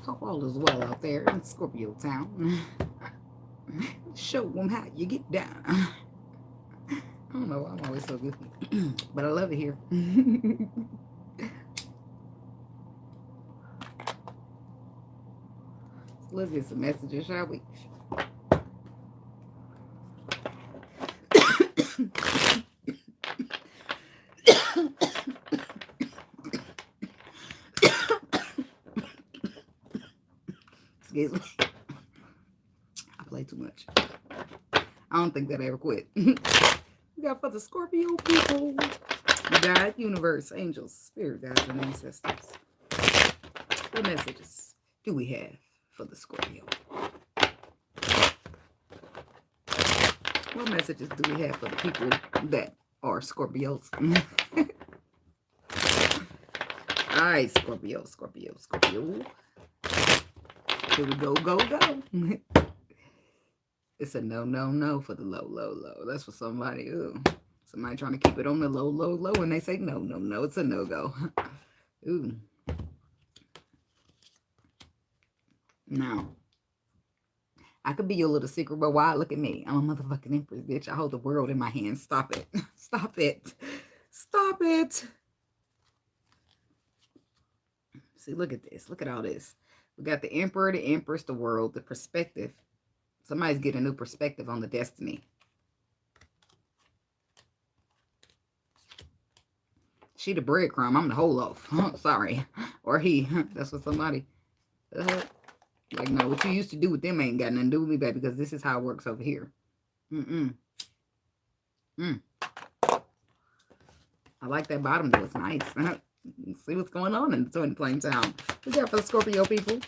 Hope all is well out there in Scorpio town. Show them how you get down. I don't know, I'm always so goofy. But I love it here. Let's get some messages, shall we? Excuse me. I play too much. I don't think that I ever quit. We got for the Scorpio people. God, universe, angels, spirit guides, and ancestors. What messages do we have for the Scorpio? What messages do we have for the people that are Scorpios? All right, Scorpio, Scorpio, Scorpio. Here we go, go, go. It's a no, no, no for the low, low, low. That's for somebody. Ooh. Somebody trying to keep it on the low, low, low, and they say no, no, no. It's a no-go. Ooh. Now, I could be your little secret, but why? Look at me. I'm a motherfucking empress, bitch. I hold the world in my hands. Stop it. Stop it. Stop it. See, look at this. Look at all this. We got the emperor, the empress, the world, the perspective. Somebody's getting a new perspective on the destiny. She the breadcrumb. I'm the whole loaf. Sorry. Or he. That's what somebody. Like, no, what you used to do with them ain't got nothing to do with me, baby, because this is how it works over here. I like that bottom, though. It's nice. See what's going on in the twin flame town. We got for the Scorpio people.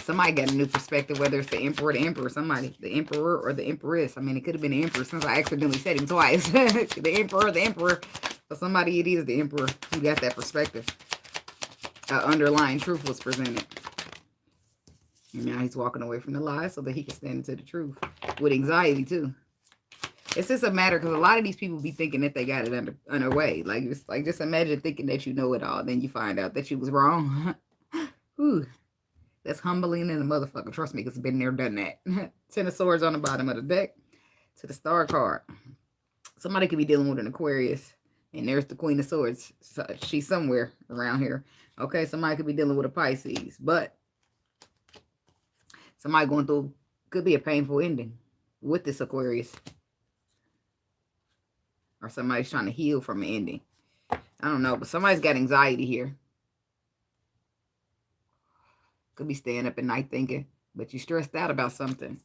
Somebody got a new perspective, whether it's the emperor or the emperor, somebody, the emperor or the empress. I mean, it could have been the emperor since I accidentally said him twice. The emperor or the emperor. For somebody, it is the emperor who got that perspective. Underlying truth was presented. And now he's walking away from the lies so that he can stand into the truth. With anxiety, too. It's just a matter, because a lot of these people be thinking that they got it under way. Like, just imagine thinking that you know it all. Then you find out that you was wrong. Ooh. That's humbling and a motherfucker. Trust me, because I've been there, done that. 10 of Swords on the bottom of the deck to the Star card. Somebody could be dealing with an Aquarius. And there's the Queen of Swords. So she's somewhere around here. Okay, somebody could be dealing with a Pisces. But somebody going through, could be a painful ending with this Aquarius. Or somebody's trying to heal from an ending. I don't know, but somebody's got anxiety here. Could be staying up at night thinking, but you're stressed out about something.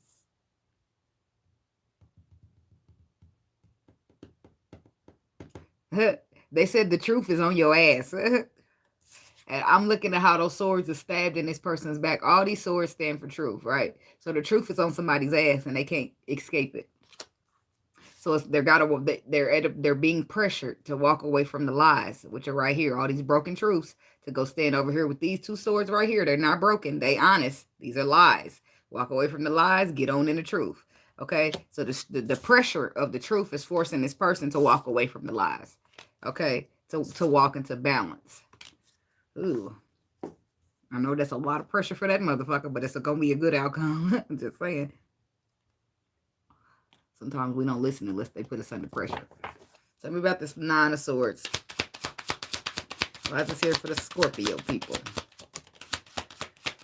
They said the truth is on your ass. And I'm looking at how those swords are stabbed in this person's back. All these swords stand for truth, right? So the truth is on somebody's ass and they can't escape it. So it's, they're being pressured to walk away from the lies, which are right here. All these broken truths, to go stand over here with these two swords right here. They're not broken. They honest. These are lies. Walk away from the lies. Get on in the truth. Okay? So the pressure of the truth is forcing this person to walk away from the lies. Okay? To walk into balance. Ooh. I know that's a lot of pressure for that motherfucker, but it's going to be a good outcome. I'm just saying. Sometimes we don't listen unless they put us under pressure. Tell me about this 9 of Swords. Why is this here for the Scorpio people?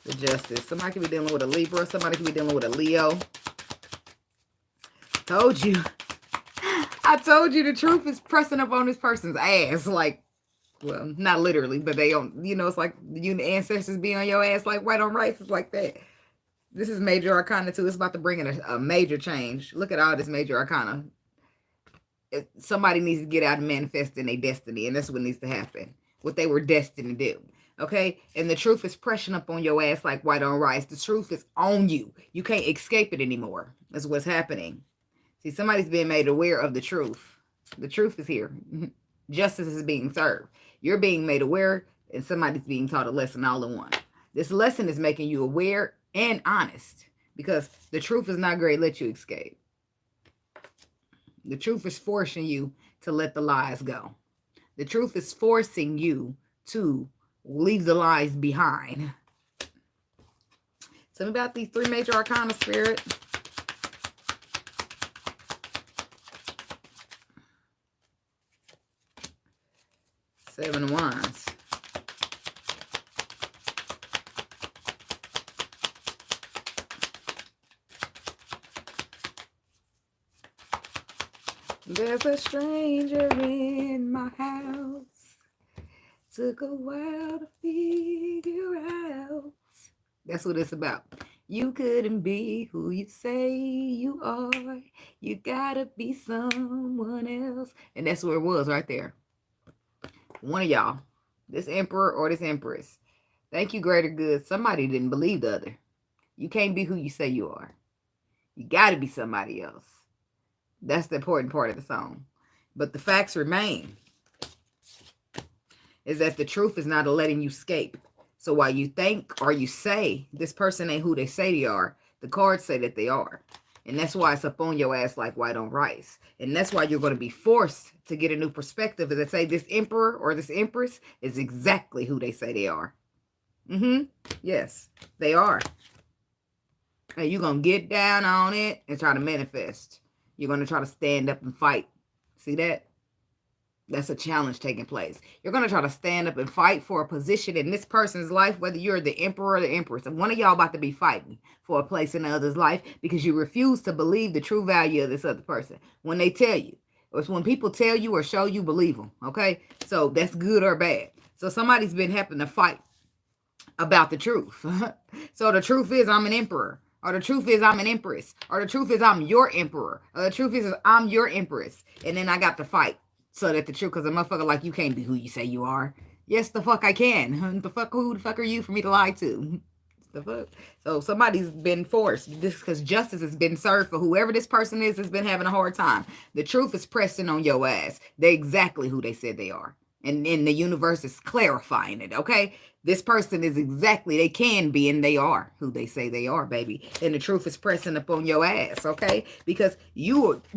The Justice. Somebody could be dealing with a Libra. Somebody could be dealing with a Leo. Told you. I told you the truth is pressing up on this person's ass. Like, well, not literally, but they don't, you know, it's like you ancestors be on your ass like white on rice. It's like that. This is major arcana too. It's about to bring in a major change. Look at all this major arcana. Somebody needs to get out and manifest in their destiny, and that's what needs to happen. What they were destined to do. Okay? And the truth is pressing up on your ass like white on rice. The truth is on you. You can't escape it anymore. That's what's happening. See, somebody's being made aware of the truth. The truth is here. Justice is being served. You're being made aware, and somebody's being taught a lesson all in one. This lesson is making you aware and honest, because the truth is not going to let you escape. The truth is forcing you to let the lies go. The truth is forcing you to leave the lies behind. Tell me about these 3 major arcana, Spirit. Seven of Wands. There's a stranger in my house. Took a while to figure out. That's what it's about. You couldn't be who you say you are. You gotta be someone else. And that's where it was right there. One of y'all, this emperor or this empress, thank you, greater good. Somebody didn't believe the other. You can't be who you say you are. You gotta be somebody else. That's the important part of the song. But the facts remain is that the truth is not letting you escape. So while you think or you say this person ain't who they say they are, the cards say that they are. And that's why it's up on your ass like white on rice. And that's why you're going to be forced to get a new perspective and say this emperor or this empress is exactly who they say they are. Yes, they are. And you're going to get down on it and try to manifest. You're going to try to stand up and fight. See that? That's a challenge taking place. You're going to try to stand up and fight for a position in this person's life, whether you're the emperor or the empress. And one of y'all about to be fighting for a place in the other's life because you refuse to believe the true value of this other person. When they tell you, or when people tell you or show you, believe them. Okay? So that's good or bad. So somebody's been having to fight about the truth. So the truth is I'm an emperor. Or the truth is I'm an empress. Or the truth is I'm your emperor. Or the truth is I'm your empress. And then I got to fight. So that the truth, because a motherfucker like you can't be who you say you are. Yes, the fuck I can. Who the fuck are you for me to lie to? The fuck? So somebody's been forced. This because justice has been served for whoever this person is has been having a hard time. The truth is pressing on your ass. They're exactly who they said they are. And the universe is clarifying it, okay? This person is exactly, they can be, and they are who they say they are, baby. And the truth is pressing up on your ass, okay? Because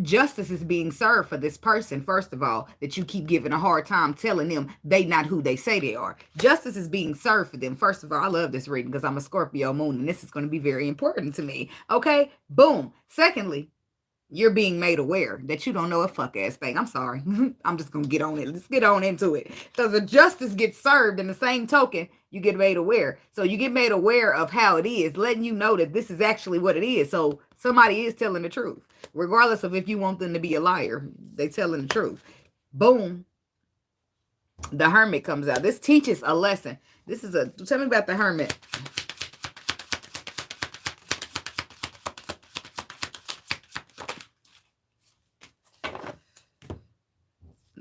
justice is being served for this person, first of all, that you keep giving a hard time telling them they not who they say they are. Justice is being served for them. First of all, I love this reading because I'm a Scorpio moon, and this is going to be very important to me, okay? Boom. Secondly, you're being made aware that you don't know a fuck ass thing. I'm sorry. I'm just going to get on it. Let's get on into it. Because the justice gets served in the same token, you get made aware. So you get made aware of how it is, letting you know that this is actually what it is. So somebody is telling the truth. Regardless of if you want them to be a liar, they telling the truth. Boom. The Hermit comes out. This teaches a lesson. Tell me about the Hermit.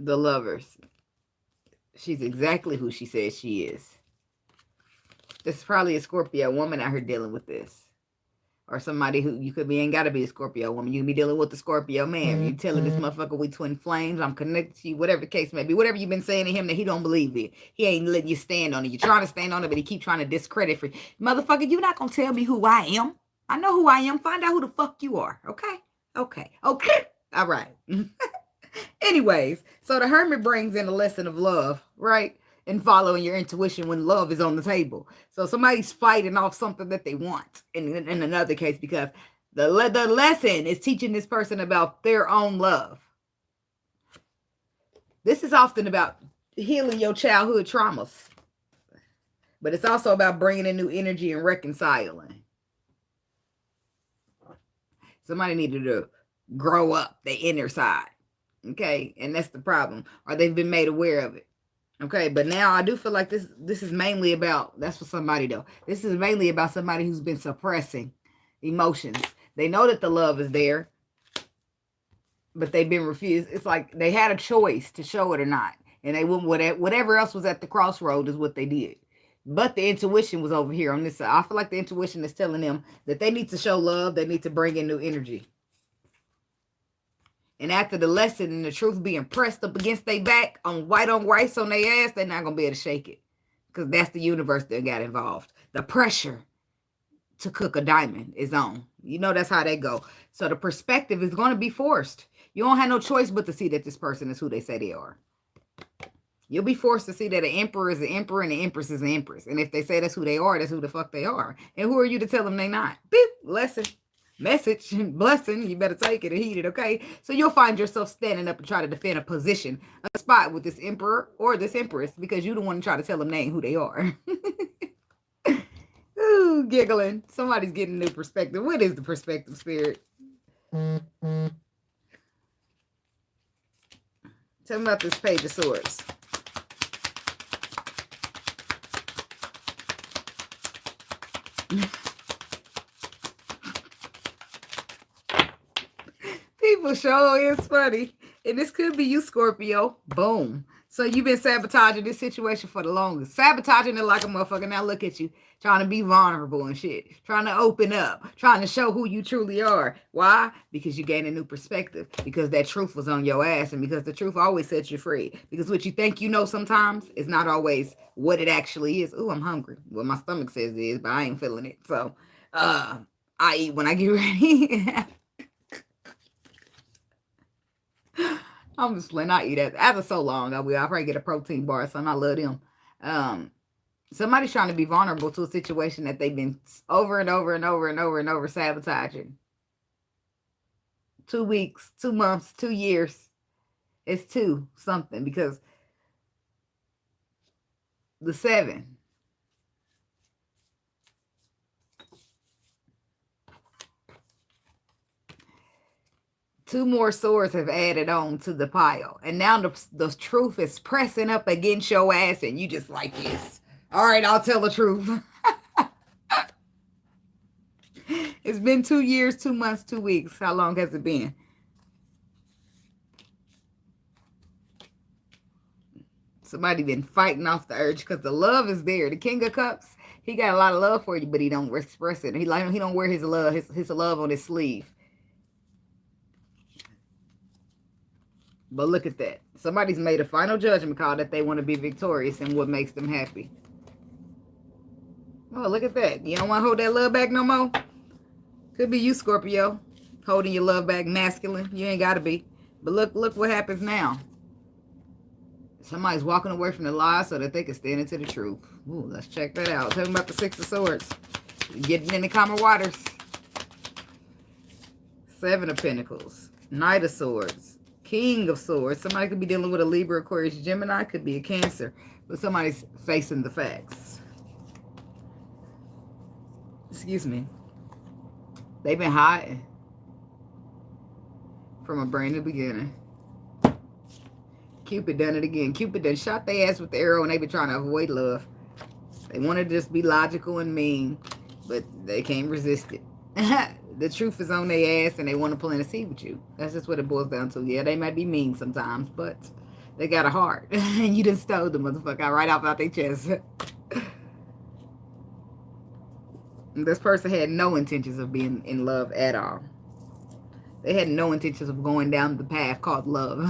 The Lovers. She's exactly who she says she is. This is probably a Scorpio woman out here dealing with this. Or somebody who you could be, ain't got to be a Scorpio woman. You can be dealing with the Scorpio man. You telling this motherfucker we twin flames. I'm connected to you. Whatever the case may be. Whatever you've been saying to him that he don't believe it. He ain't letting you stand on it. You're trying to stand on it, but he keep trying to discredit for you. Motherfucker, you're not going to tell me who I am. I know who I am. Find out who the fuck you are. Okay? Okay. Okay. All right. Anyways, so the Hermit brings in a lesson of love, right? And following your intuition when love is on the table. So somebody's fighting off something that they want in another case because the lesson is teaching this person about their own love. This is often about healing your childhood traumas. But it's also about bringing in new energy and reconciling. Somebody needed to grow up the inner side. Okay, and that's the problem. Or they've been made aware of it. Okay, but now I do feel like this is mainly about, that's for somebody though. This is mainly about somebody who's been suppressing emotions. They know that the love is there, but they've been refused. It's like they had a choice to show it or not. And they wouldn't, whatever else was at the crossroad is what they did. But the intuition was over here on this side. I feel like the intuition is telling them that they need to show love. They need to bring in new energy. And after the lesson and the truth being pressed up against their back on white on rice on their ass, they're not going to be able to shake it. Because that's the universe that got involved. The pressure to cook a diamond is on. You know that's how they go. So the perspective is going to be forced. You don't have no choice but to see that this person is who they say they are. You'll be forced to see that an emperor is an emperor and an empress is an empress. And if they say that's who they are, that's who the fuck they are. And who are you to tell them they not? Beep, lesson, message, blessing. You better take it and heed it, okay? So you'll find yourself standing up and try to defend a position, a spot with this emperor or this empress because you don't want to try to tell them they ain't who they are. Ooh, giggling. Somebody's getting a new perspective. What is the perspective, spirit? Tell me about this Page of Swords. People show it's funny. And this could be you, Scorpio. Boom. So you've been sabotaging this situation for the longest. Sabotaging it like a motherfucker. Now look at you. Trying to be vulnerable and shit. Trying to open up. Trying to show who you truly are. Why? Because you gained a new perspective. Because that truth was on your ass. And because the truth always sets you free. Because what you think you know sometimes is not always what it actually is. Ooh, I'm hungry. Well, my stomach says it is, but I ain't feeling it. So, I eat when I get ready. I'm just playing. I eat it after so long. I'll probably get a protein bar, so I love them. Somebody's trying to be vulnerable to a situation that they've been over and over and over and over and over sabotaging. 2 weeks, 2 months, 2 years. It's 2 something because the 7. Two more swords have added on to the pile. And now the truth is pressing up against your ass and you just like this. All right, I'll tell the truth. It's been 2 years, 2 months, 2 weeks. How long has it been? Somebody been fighting off the urge because the love is there. The King of Cups, he got a lot of love for you, but he don't express it. He don't wear his love on his sleeve. But look at that. Somebody's made a final judgment call that they want to be victorious in what makes them happy. Oh, look at that. You don't want to hold that love back no more? Could be you, Scorpio, holding your love back, masculine. You ain't got to be. But look what happens now. Somebody's walking away from the lie so that they can stand into the truth. Ooh, let's check that out. Tell me about the 6 of Swords. Getting in the calmer waters. 7 of Pentacles. Knight of Swords. King of Swords. Somebody could be dealing with a Libra, Aquarius, Gemini. Could be a Cancer. But somebody's facing the facts. Excuse me. They've been hiding from a brand new beginning. Cupid done it again. Cupid done shot their ass with the arrow and they been trying to avoid love. They wanted to just be logical and mean, but they can't resist it. The truth is on their ass and they want to plant a seed with you. That's just what it boils down to. Yeah, they might be mean sometimes, but they got a heart. And you just stole the motherfucker right out their chest. This person had no intentions of being in love at all. They had no intentions of going down the path called love.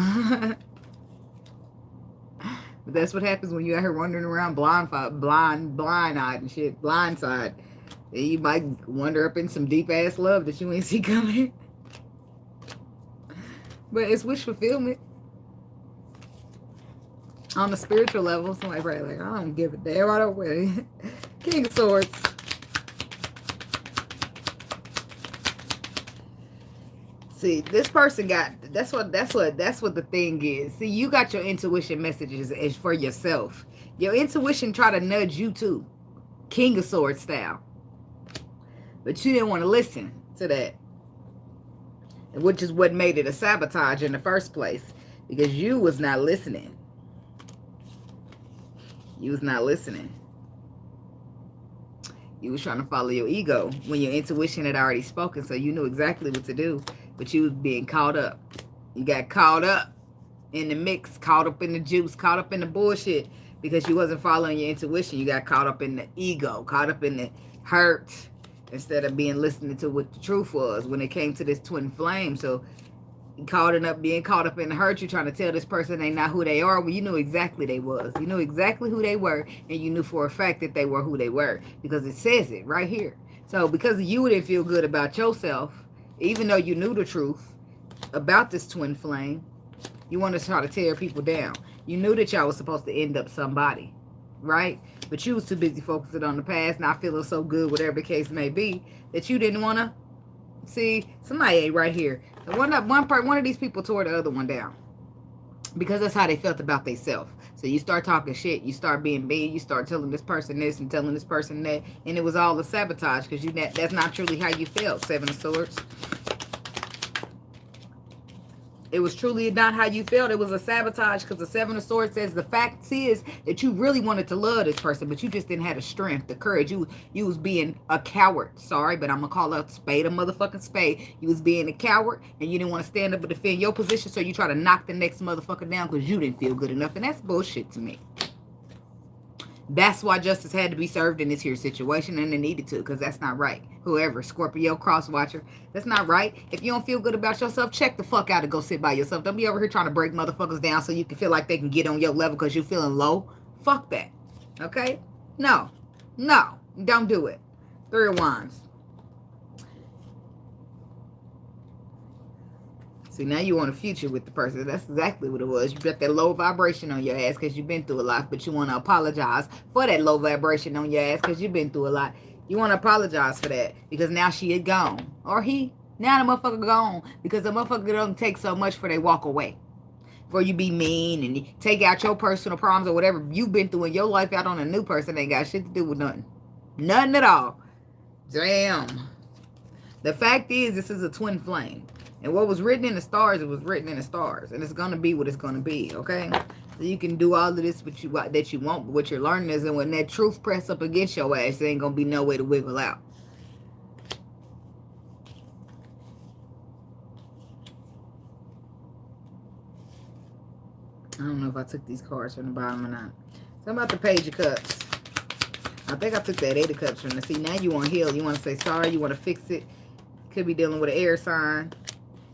But that's what happens when you out here wandering around blind-eyed and shit, blindside. You might wander up in some deep-ass love that you ain't see coming. But it's wish fulfillment. On the spiritual level, somebody probably like, I don't give a damn, I don't win. King of Swords. See, this person got, that's what the thing is. See, you got your intuition messages as for yourself. Your intuition try to nudge you too. King of Swords style. But you didn't want to listen to that. Which is what made it a sabotage in the first place. Because you was not listening. You was not listening. You was trying to follow your ego when your intuition had already spoken, so you knew exactly what to do. But you was being caught up. You got caught up in the mix, caught up in the juice, caught up in the bullshit because you wasn't following your intuition. You got caught up in the ego, caught up in the hurt instead of listening to what the truth was when it came to this twin flame. So being caught up in the hurt, you're trying to tell this person they not who they are. Well, you knew exactly they was. You knew exactly who they were, and you knew for a fact that they were who they were because it says it right here. So because you didn't feel good about yourself, even though you knew the truth about this twin flame, you want to try to tear people down. You knew that y'all was supposed to end up somebody, right? But you was too busy focusing on the past, not feeling so good, whatever the case may be, that you didn't want to see. Somebody ain't right here. One of these people tore the other one down because that's how they felt about themselves. So you start talking shit, you start being mean, you start telling this person this and telling this person that, and it was all a sabotage because that's not truly how you felt. Seven of Swords. It was truly not how you felt. It was a sabotage because the Seven of Swords says the fact is that you really wanted to love this person, but you just didn't have the strength, the courage. You was being a coward. Sorry, but I'm going to call a spade a motherfucking spade. You was being a coward and you didn't want to stand up and defend your position, so you try to knock the next motherfucker down because you didn't feel good enough, and that's bullshit to me. That's why justice had to be served in this here situation, and it needed to, because that's not right. Whoever, Scorpio, cross watcher, that's not right. If you don't feel good about yourself, check the fuck out and go sit by yourself. Don't be over here trying to break motherfuckers down so you can feel like they can get on your level because you're feeling low. Fuck that. Okay? No. Don't do it. Three of Wands. See, now you want a future with the person. That's exactly what it was. You got that low vibration on your ass because you've been through a lot, but you want to apologize for that low vibration on your ass because you've been through a lot. You want to apologize for that because now she is gone. Or he. Now the motherfucker gone because the motherfucker don't take so much for they walk away. For you be mean and you take out your personal problems or whatever you've been through in your life out on a new person. Ain't got shit to do with nothing. Nothing at all. Damn. The fact is, this is a twin flame. And what was written in the stars, it was written in the stars. And it's going to be what it's going to be, okay? So you can do all of this that you want, but what you're learning is that when that truth press up against your ass, there ain't going to be no way to wiggle out. I don't know if I took these cards from the bottom or not. So about the Page of Cups. I think I took that Eight of Cups from the sea. Now you want to heal. You want to say sorry. You want to fix it. Could be dealing with an air sign.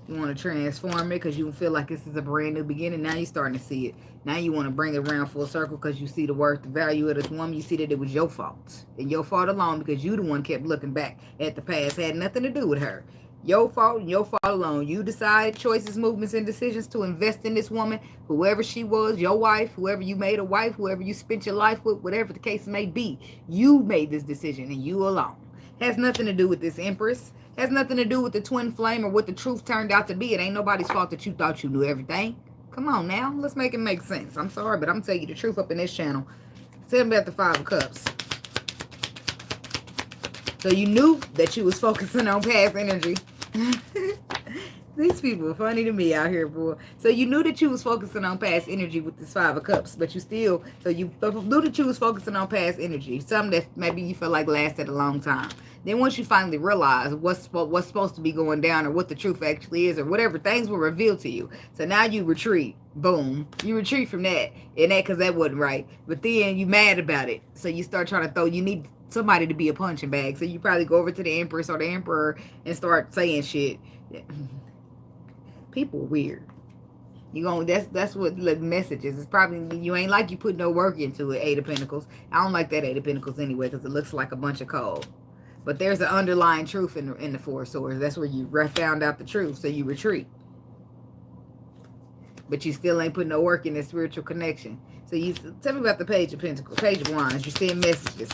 You want to transform it because you feel like this is a brand new beginning. Now you're starting to see it. Now you want to bring it around full circle because you see the worth, the value of this woman. You see that it was your fault. And your fault alone because you the one kept looking back at the past. Had nothing to do with her. Your fault and your fault alone. You decided choices, movements, and decisions to invest in this woman. Whoever she was, your wife, whoever you made a wife, whoever you spent your life with, whatever the case may be. You made this decision and you alone. Has nothing to do with this Empress. Has nothing to do with the twin flame or what the truth turned out to be. It ain't nobody's fault that you thought you knew everything. Come on now. Let's make it make sense. I'm sorry, but I'm telling you the truth up in this channel. Tell me about the Five of Cups. So you knew that you was focusing on past energy. These people are funny to me out here, boy. So you knew that you was focusing on past energy with this Five of Cups, but you still, so you knew that you was focusing on past energy, something that maybe you felt like lasted a long time. Then once you finally realize what's supposed to be going down or what the truth actually is or whatever, things were revealed to you. So now you retreat. Boom. You retreat from that. And that because that wasn't right. But then you mad about it. So you start trying to throw, you need somebody to be a punching bag. So you probably go over to the Empress or the Emperor and start saying shit. People are weird. You gonna that's what the message is. It's probably you ain't like you put no work into it. Eight of Pentacles. I don't like that Eight of Pentacles anyway because it looks like a bunch of coal. But there's an underlying truth in the Four of Swords. That's where you found out the truth, so you retreat. But you still ain't putting no work in this spiritual connection. So you tell me about the Page of Pentacles, Page of Wands. You're sending messages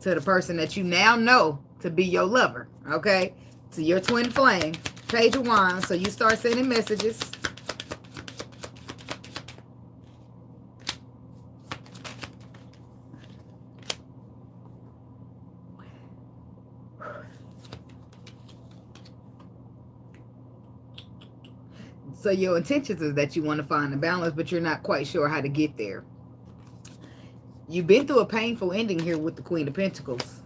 to the person that you now know to be your lover, okay? To your twin flame, Page of Wands. So you start sending messages. So your intentions is that you want to find a balance, but you're not quite sure how to get there. You've been through a painful ending here with the Queen of Pentacles,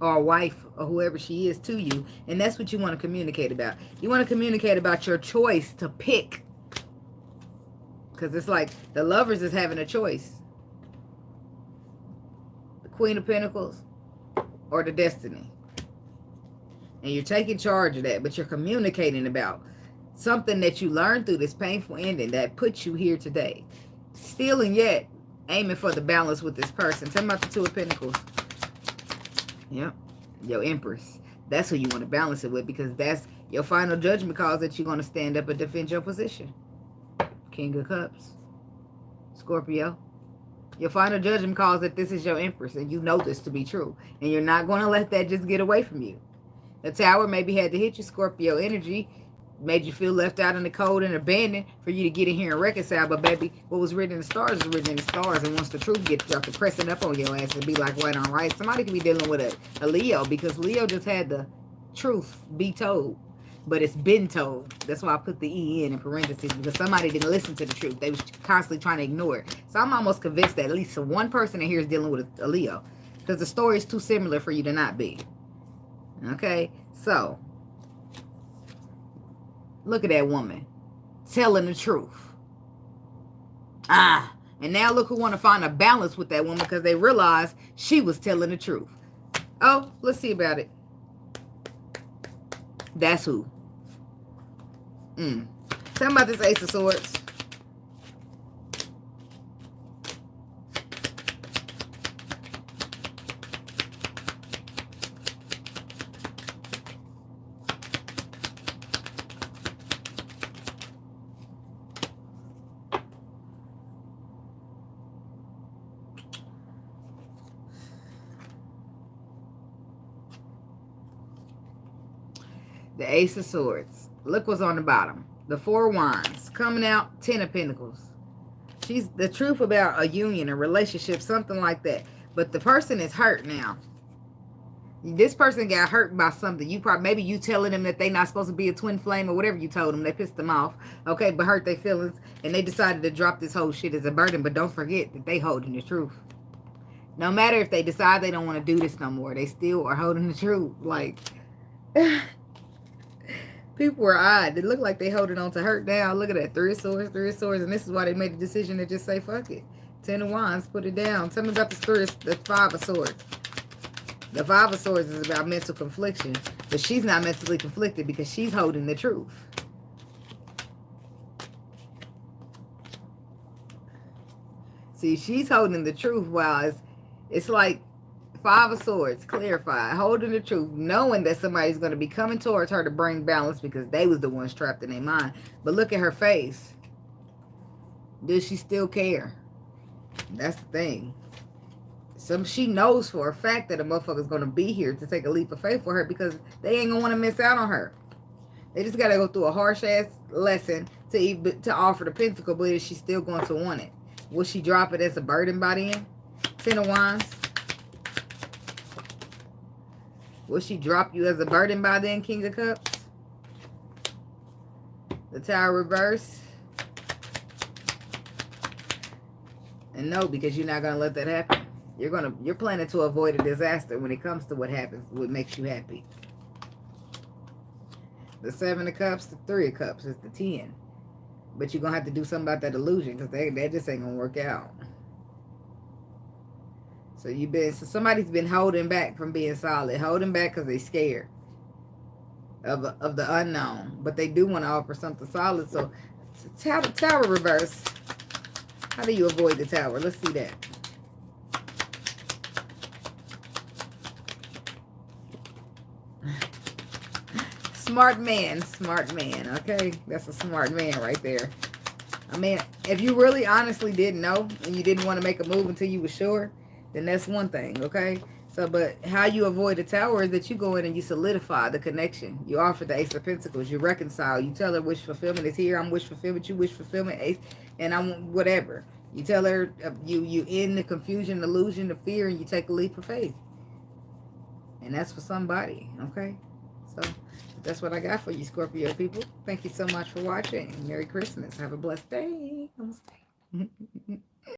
or a wife, or whoever she is to you. And that's what you want to communicate about. You want to communicate about your choice to pick. Because it's like the Lovers is having a choice. The Queen of Pentacles or the Destiny. And you're taking charge of that, but you're communicating about something that you learned through this painful ending that puts you here today. Still and yet aiming for the balance with this person. Tell me about the Two of Pentacles. Yep. Your Empress. That's who you want to balance it with because that's your final judgment calls that you're going to stand up and defend your position. King of Cups. Scorpio. Your final judgment calls that this is your Empress, and you know this to be true. And you're not going to let that just get away from you. The Tower maybe had to hit you, Scorpio energy, made you feel left out in the cold and abandoned for you to get in here and reconcile. But baby, what was written in the stars is written in the stars. And once the truth gets up to pressing up on your ass and be like right on right, somebody could be dealing with a Leo, because Leo just had the truth be told. But it's been told. That's why I put the E in parentheses, because somebody didn't listen to the truth. They was constantly trying to ignore it. So I'm almost convinced that at least one person in here is dealing with a Leo, because the story is too similar for you to not be. Okay, so look at that woman telling the truth. And now look who want to find a balance with that woman, because they realized she was telling the truth. Oh, let's see about it. That's who. Tell me about this Ace of Swords. The Ace of Swords. Look what's on the bottom. The Four Wands. Coming out, 10 of Pentacles. She's the truth about a union, a relationship, something like that. But the person is hurt now. This person got hurt by something. You probably, maybe you telling them that they not supposed to be a twin flame or whatever you told them. They pissed them off. Okay, but hurt their feelings. And they decided to drop this whole shit as a burden. But don't forget that they holding the truth. No matter if they decide they don't want to do this no more, they still are holding the truth. Like... People were odd. They look like they holding on to hurt now. Look at that. 3 of Swords, 3 of Swords. And this is why they made the decision to just say, fuck it. 10 of Wands, put it down. Tell me about the 5 of Swords. The 5 of Swords is about mental confliction. But she's not mentally conflicted because she's holding the truth. See, she's holding the truth while it's like 5 of Swords, clarify, holding the truth, knowing that somebody's going to be coming towards her to bring balance because they was the ones trapped in their mind. But look at her face. Does she still care? That's the thing. She knows for a fact that a motherfucker's going to be here to take a leap of faith for her, because they ain't going to want to miss out on her. They just got to go through a harsh-ass lesson to offer the pentacle, but is she still going to want it? Will she drop it as a burden by then? 10 of Wands. Will she drop you as a burden by then, King of Cups? The Tower reverse. And no, because you're not going to let that happen. You're planning to avoid a disaster when it comes to what happens, what makes you happy. The 7 of Cups, the 3 of Cups is the 10. But you're going to have to do something about that illusion, because that just ain't going to work out. So somebody's been holding back from being solid, holding back because they're scared of the unknown, but they do want to offer something solid. So Tower reverse. How do you avoid the Tower? Let's see that. Smart man, okay? That's a smart man right there. I mean, if you really honestly didn't know and you didn't want to make a move until you were sure, then that's one thing, okay? So, but how you avoid the Tower is that you go in and you solidify the connection. You offer the Ace of Pentacles. You reconcile. You tell her wish fulfillment is here. I'm wish fulfillment. You wish fulfillment. Ace, and I'm whatever. You tell her you end the confusion, illusion, the fear, and you take a leap of faith. And that's for somebody, okay? So that's what I got for you, Scorpio people. Thank you so much for watching. Merry Christmas. Have a blessed day. Namaste.